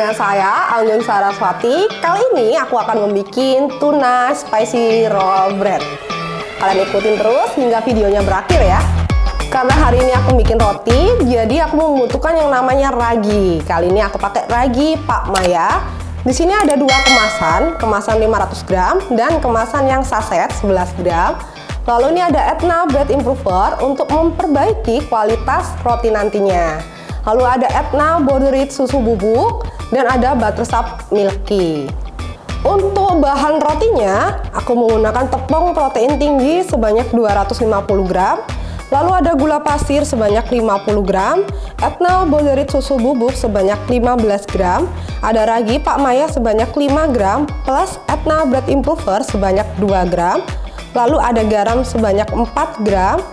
dengan saya, Anggun Saraswati. Kali ini aku akan membuat tuna spicy roll bread. Kalian ikutin terus hingga videonya berakhir ya. Karena hari ini aku bikin roti, jadi aku membutuhkan yang namanya ragi. Kali ini aku pakai ragi Pak Maya. Di sini ada dua kemasan 500 gram dan kemasan yang saset 11 gram. Lalu ini ada Etna Bread Improver untuk memperbaiki kualitas roti nantinya. Lalu ada Etna Border Rich susu bubuk dan ada Buttersap Milky. Untuk bahan rotinya, aku menggunakan tepung protein tinggi sebanyak 250 gram. Lalu ada gula pasir sebanyak 50 gram, Etna Border Rich susu bubuk sebanyak 15 gram, ada ragi Pak Maya sebanyak 5 gram, plus Etna Bread Improver sebanyak 2 gram, lalu ada garam sebanyak 4 gram,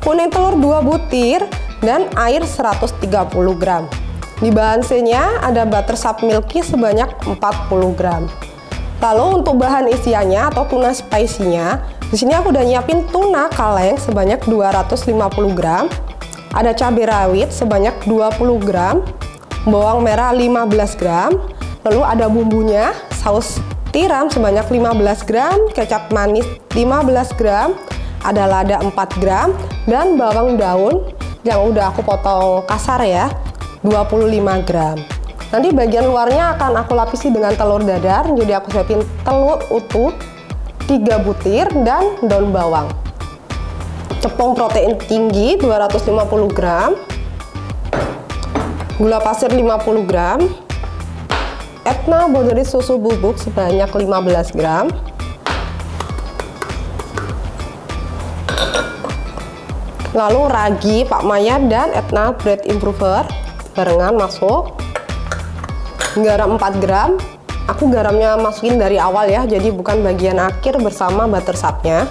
kuning telur 2 butir, dan air 130 gram. Di bahan C-nya ada Buttersap Milky sebanyak 40 gram. Lalu untuk bahan isiannya atau tuna spicy-nya, di sini aku udah nyiapin tuna kaleng sebanyak 250 gram, ada cabai rawit sebanyak 20 gram, bawang merah 15 gram, lalu ada bumbunya, saus tiram sebanyak 15 gram, kecap manis 15 gram, ada lada 4 gram, dan bawang daun yang udah aku potong kasar ya, 25 gram. Nanti bagian luarnya akan aku lapisi dengan telur dadar, jadi aku siapin telur utuh 3 butir dan daun bawang. Tepung protein tinggi 250 gram, gula pasir 50 gram, Etna Border Rich susu bubuk sebanyak 15 gram, lalu ragi Pak Maya dan Etna Bread Improver barengan masuk, garam 4 gram. Aku garamnya masukin dari awal ya, jadi bukan bagian akhir bersama buttersapnya.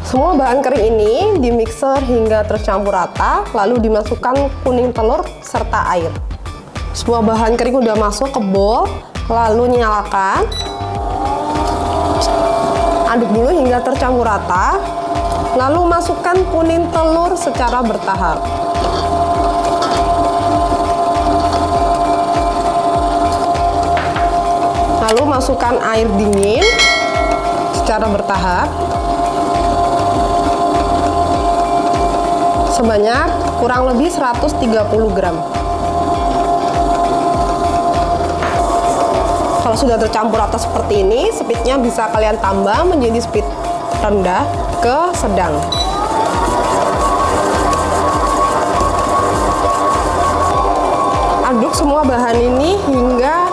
Semua bahan kering ini dimixer hingga tercampur rata, lalu dimasukkan kuning telur serta air. Semua bahan kering udah masuk ke bowl, lalu nyalakan. Aduk dulu hingga tercampur rata, lalu masukkan kuning telur secara bertahap. Lalu masukkan air dingin secara bertahap sebanyak kurang lebih 130 gram. Kalau sudah tercampur rata seperti ini, speednya bisa kalian tambah menjadi speed rendah ke sedang. Aduk semua bahan ini hingga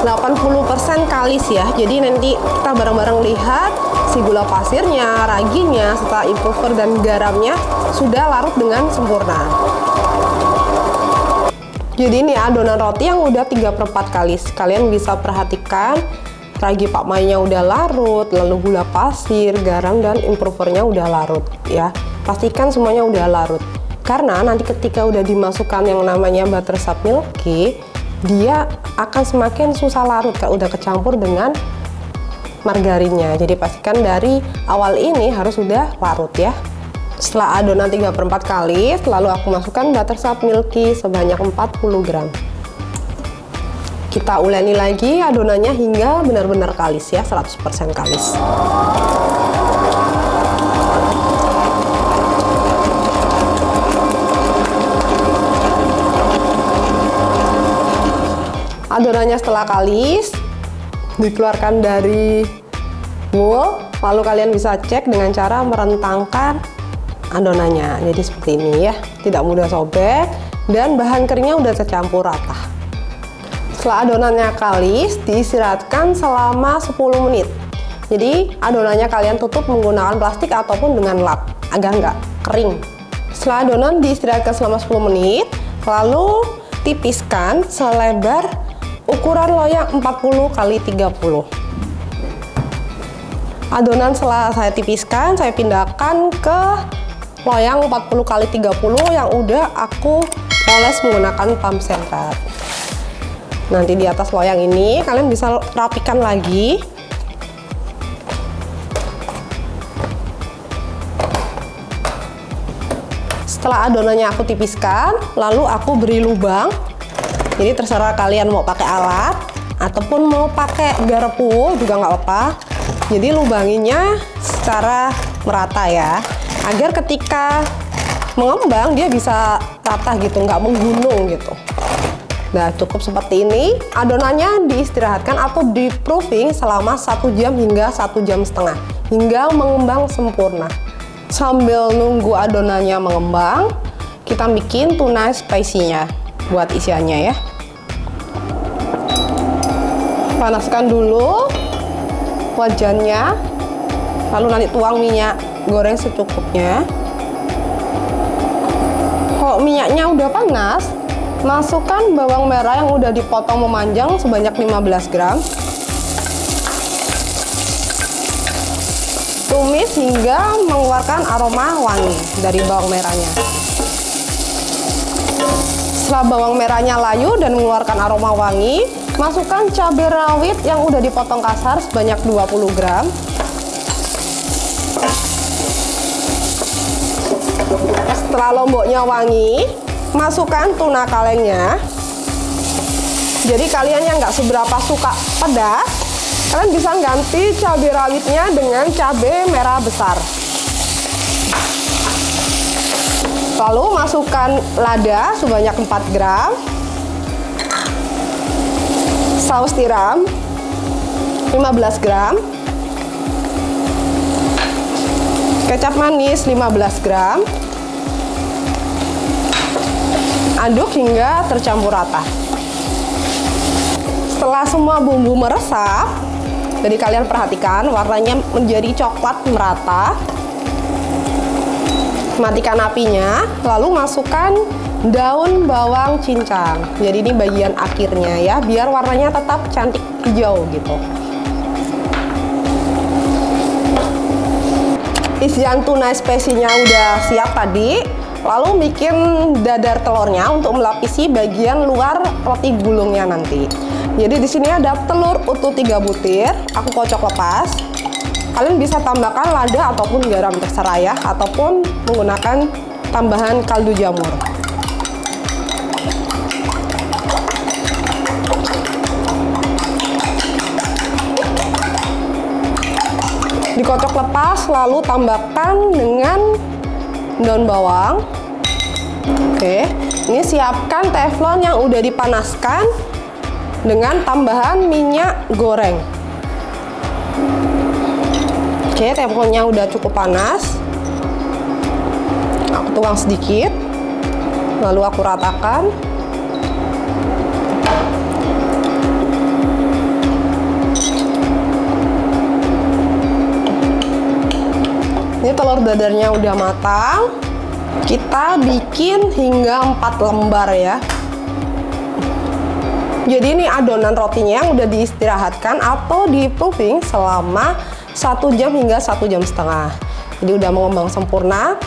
80% kalis ya, jadi nanti kita bareng-bareng lihat si gula pasirnya, raginya, serta improver dan garamnya sudah larut dengan sempurna. Jadi ini adonan roti yang udah 3/4 kalis. Kalian bisa perhatikan ragi Pak Maya udah larut, lalu gula pasir, garam, dan improvernya udah larut ya. Pastikan semuanya udah larut, karena nanti ketika udah dimasukkan yang namanya Buttersap Milky, dia akan semakin susah larut kalau udah kecampur dengan margarinnya. Jadi pastikan dari awal ini harus sudah larut ya. Setelah adonan 3/4 kalis, lalu aku masukkan Buttersap Milky sebanyak 40 gram. Kita uleni lagi adonannya hingga benar-benar kalis ya, 100% kalis. Adonannya setelah kalis, dikeluarkan dari bowl, lalu kalian bisa cek dengan cara merentangkan adonannya. Jadi seperti ini ya, tidak mudah sobek dan bahan keringnya udah tercampur rata. Setelah adonannya kalis, diistirahatkan selama 10 menit. Jadi adonannya kalian tutup menggunakan plastik ataupun dengan lap agar nggak kering. Setelah adonan diistirahatkan selama 10 menit, lalu tipiskan selebar ukuran loyang 40 x 30. Adonan setelah saya tipiskan, saya pindahkan ke loyang 40 x 30 yang udah aku poles menggunakan pump center. Nanti di atas loyang ini kalian bisa rapikan lagi. Setelah adonannya aku tipiskan, lalu aku beri lubang. Jadi terserah kalian mau pakai alat ataupun mau pakai garpu juga nggak apa-apa. Jadi lubanginya secara merata ya, agar ketika mengembang dia bisa rata gitu, nggak menggunung gitu. Nah, cukup seperti ini. Adonannya diistirahatkan atau di proofing selama 1 jam hingga 1 jam setengah hingga mengembang sempurna. Sambil nunggu adonannya mengembang, kita bikin tuna spicy-nya buat isiannya ya. Panaskan dulu wajannya, lalu nanti tuang minyak goreng secukupnya. Kalau minyaknya udah panas, masukkan bawang merah yang udah dipotong memanjang sebanyak 15 gram. Tumis hingga mengeluarkan aroma wangi dari bawang merahnya. Setelah bawang merahnya layu dan mengeluarkan aroma wangi, masukkan cabai rawit yang udah dipotong kasar sebanyak 20 gram. Setelah lomboknya wangi, masukkan tuna kalengnya. Jadi kalian yang nggak seberapa suka pedas, kalian bisa ganti cabai rawitnya dengan cabai merah besar. Lalu masukkan lada sebanyak 4 gram, saus tiram 15 gram, kecap manis 15 gram. Aduk hingga tercampur rata. Setelah semua bumbu meresap, jadi kalian perhatikan warnanya menjadi coklat merata. Matikan apinya, lalu masukkan daun bawang cincang. Jadi ini bagian akhirnya ya, biar warnanya tetap cantik hijau gitu. Isian tuna spicy-nya udah siap tadi. Lalu bikin dadar telurnya untuk melapisi bagian luar roti gulungnya nanti. Jadi di sini ada telur utuh 3 butir, aku kocok lepas. Kalian bisa tambahkan lada ataupun garam terserah ya, ataupun menggunakan tambahan kaldu jamur. Dikocok lepas, lalu tambahkan dengan daun bawang. Oke, ini siapkan teflon yang udah dipanaskan dengan tambahan minyak goreng. Oke, teflonnya udah cukup panas. Aku tuang sedikit, lalu aku ratakan. Ini telur dadarnya udah matang. Kita bikin hingga 4 lembar ya. Jadi ini adonan rotinya yang udah diistirahatkan atau di proofing selama 1 jam hingga 1 jam setengah. Jadi udah mengembang sempurna.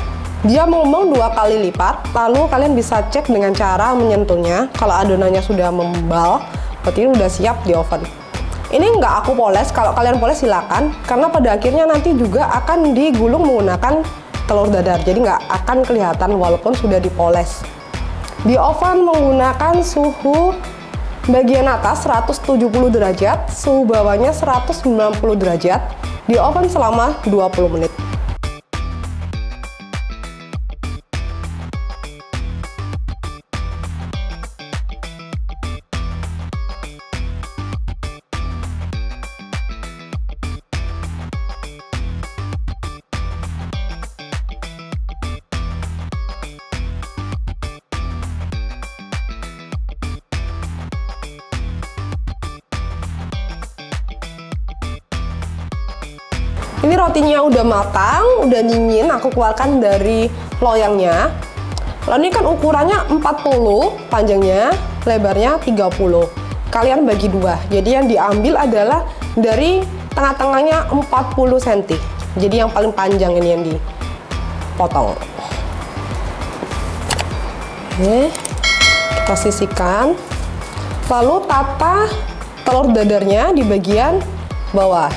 Dia mengembang 2 kali lipat. Lalu kalian bisa cek dengan cara menyentuhnya. Kalau adonannya sudah membal, berarti ini udah siap di oven. Ini nggak aku poles, kalau kalian poles silakan, karena pada akhirnya nanti juga akan digulung menggunakan telur dadar, jadi nggak akan kelihatan walaupun sudah dipoles. Di oven menggunakan suhu bagian atas 170 derajat, suhu bawahnya 190 derajat, di oven selama 20 menit. Ini rotinya udah matang, udah dingin, aku keluarkan dari loyangnya. Lalu ini kan ukurannya 40 panjangnya, lebarnya 30. Kalian bagi 2. Jadi yang diambil adalah dari tengah-tengahnya 40 cm. Jadi yang paling panjang ini yang dipotong. Oke, kita sisihkan. Lalu tata telur dadarnya di bagian bawah.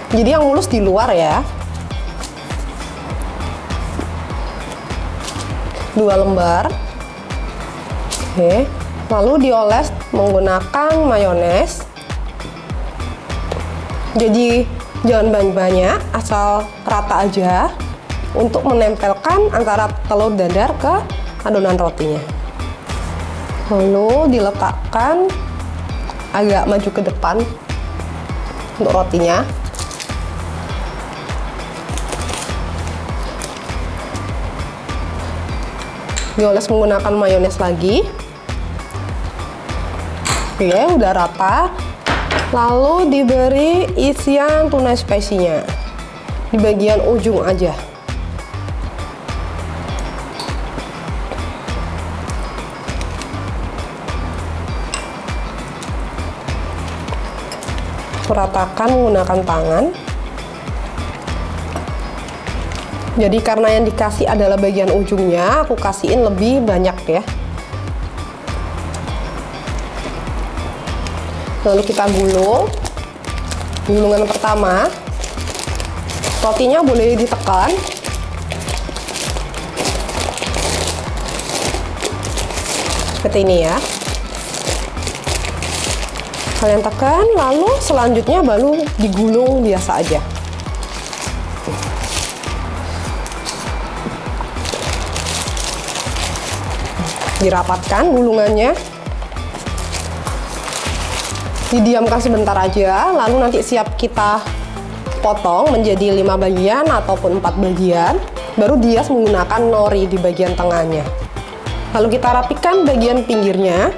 Jadi yang mulus di luar ya. 2 lembar. Oke, lalu dioles menggunakan mayones. Jadi jangan banyak-banyak, asal rata aja untuk menempelkan antara telur dadar ke adonan rotinya. Lalu diletakkan agak maju ke depan untuk rotinya. Dioles menggunakan mayones lagi. Oke, udah rata. Lalu diberi isian tuna spicy-nya di bagian ujung aja. Ratakan menggunakan tangan. Jadi karena yang dikasih adalah bagian ujungnya, aku kasihin lebih banyak ya. Lalu kita gulung. Gulungan pertama, rotinya boleh ditekan. Seperti ini ya. Kalian tekan, lalu selanjutnya baru digulung biasa aja. Dirapatkan gulungannya. Didiamkan sebentar aja, lalu nanti siap kita potong menjadi 5 bagian ataupun 4 bagian. Baru dihias menggunakan nori di bagian tengahnya. Lalu kita rapikan bagian pinggirnya.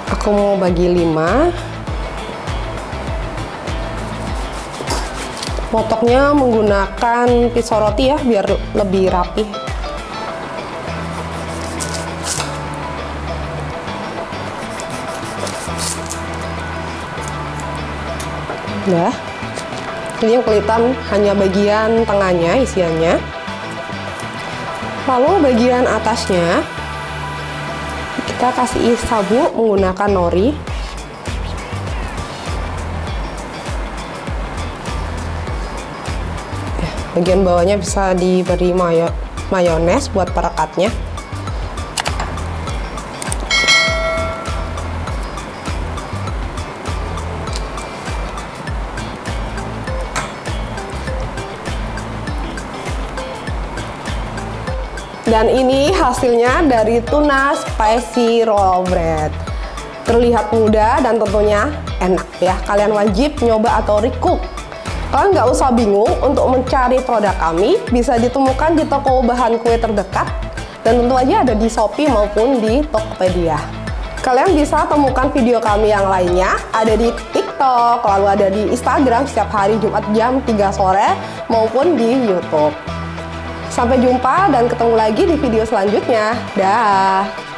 Aku mau bagi 5. Potoknya menggunakan pisau roti ya, biar lebih rapi. Nah, ini yang kelihatan hanya bagian tengahnya isiannya. Lalu bagian atasnya kita kasih sabuk menggunakan nori. Bagian bawahnya bisa diberi mayones buat perekatnya. Dan ini hasilnya dari tuna spicy roll bread. Terlihat mudah dan tentunya enak ya. Kalian wajib nyoba atau recook. Kalian nggak usah bingung untuk mencari produk kami, bisa ditemukan di toko bahan kue terdekat, dan tentu aja ada di Shopee maupun di Tokopedia. Kalian bisa temukan video kami yang lainnya, ada di TikTok, lalu ada di Instagram setiap hari Jumat jam 3 sore, maupun di YouTube. Sampai jumpa dan ketemu lagi di video selanjutnya. Dah.